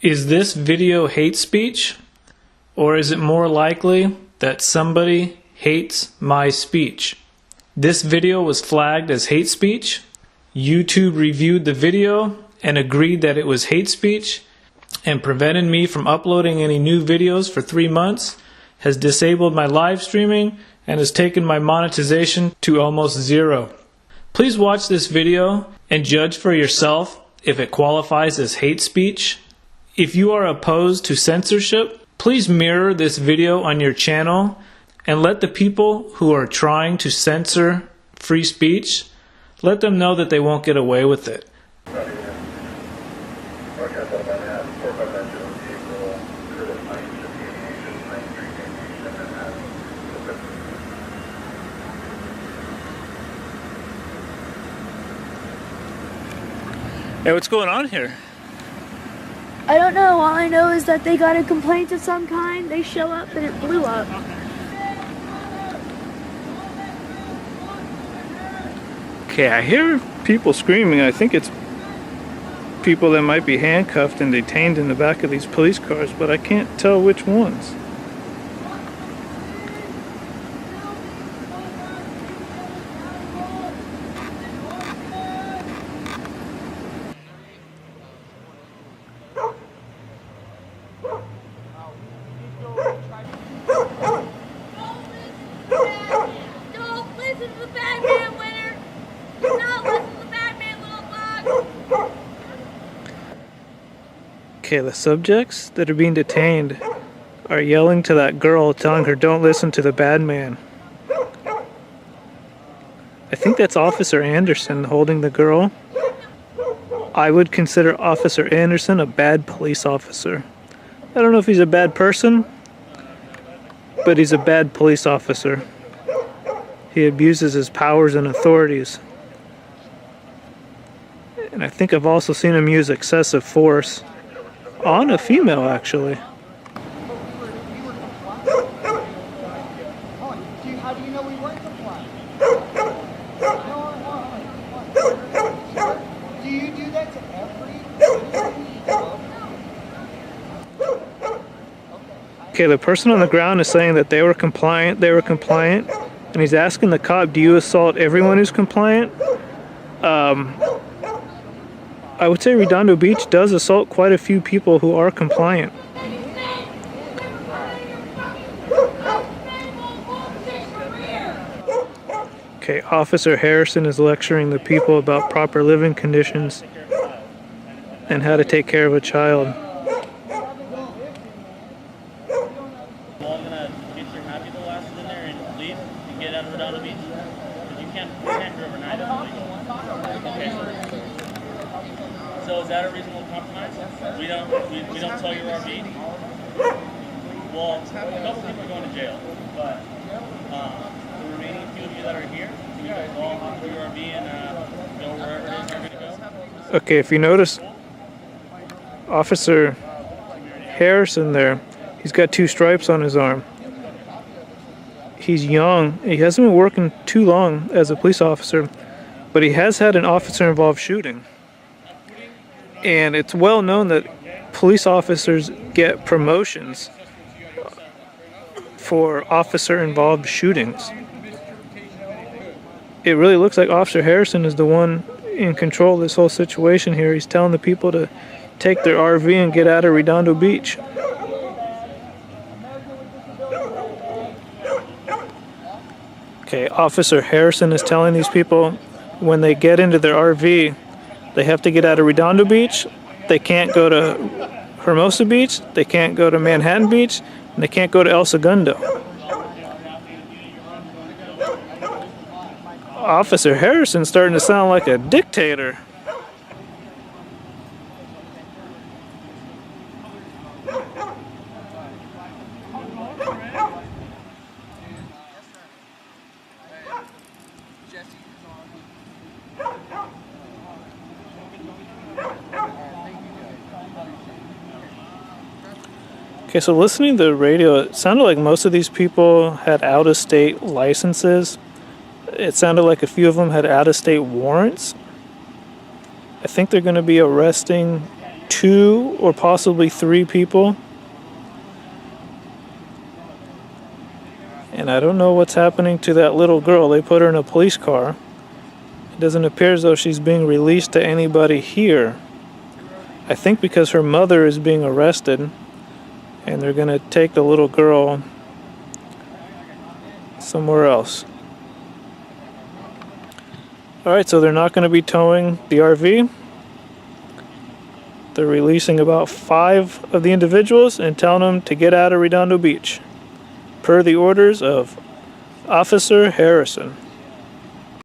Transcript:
Is this video hate speech, or is it more likely that somebody hates my speech? This video was flagged as hate speech. YouTube reviewed the video and agreed that it was hate speech and prevented me from uploading any new videos for 3 months, has disabled my live streaming, and has taken my monetization to almost zero. Please watch this video and judge for yourself if it qualifies as hate speech. If you are opposed to censorship, please mirror this video on your channel and let the people who are trying to censor free speech, let them know that they won't get away with it. Hey, what's going on here? I don't know. All I know is that they got a complaint of some kind. They show up and it blew up. Okay, I hear people screaming. I think it's people that might be handcuffed and detained in the back of these police cars, but I can't tell which ones. Don't listen to the bad man, winner. Do not listen to the bad man, little dog. Okay, the subjects that are being detained are yelling to that girl, telling her don't listen to the bad man. I think that's Officer Anderson holding the girl. I would consider Officer Anderson a bad police officer. I don't know if he's a bad person, but he's a bad police officer. He abuses his powers and authorities. And I think I've also seen him use excessive force on a female, actually. How do you know we weren't complying? Do you do that to every? Okay, the person on the ground is saying that they were compliant, and he's asking the cop, do you assault everyone who's compliant? I would say Redondo Beach does assault quite a few people who are compliant. Okay, Officer Harrison is lecturing the people about proper living conditions and how to take care of a child. Well, I'm gonna get your happy glasses in there and leave and get out of Redondo Beach. Because you can't be overnight. Okay. So is that a reasonable compromise? We don't tow your RV. Well, a couple people are going to jail, but the remaining few of you that are here, can you guys all hop into your RV and go wherever it is you're gonna go? Okay, if you notice, Officer Harrison there, he's got 2 stripes on his arm. He's young. He hasn't been working too long as a police officer, but he has had an officer-involved shooting. And it's well known that police officers get promotions for officer-involved shootings. It really looks like Officer Harrison is the one in control of this whole situation here. He's telling the people to take their RV and get out of Redondo Beach. Okay, Officer Harrison is telling these people when they get into their RV, they have to get out of Redondo Beach. They can't go to Hermosa Beach. They can't go to Manhattan Beach. And they can't go to El Segundo. Officer Harrison's starting to sound like a dictator. Okay, so listening to the radio, it sounded like most of these people had out-of-state licenses. It sounded like a few of them had out-of-state warrants. I think they're going to be arresting 2 or possibly 3 people. And I don't know what's happening to that little girl. They put her in a police car. It doesn't appear as though she's being released to anybody here. I think because her mother is being arrested, and they're going to take the little girl somewhere else. Alright, so they're not going to be towing the RV. They're releasing about 5 of the individuals and telling them to get out of Redondo Beach, per the orders of Officer Harrison.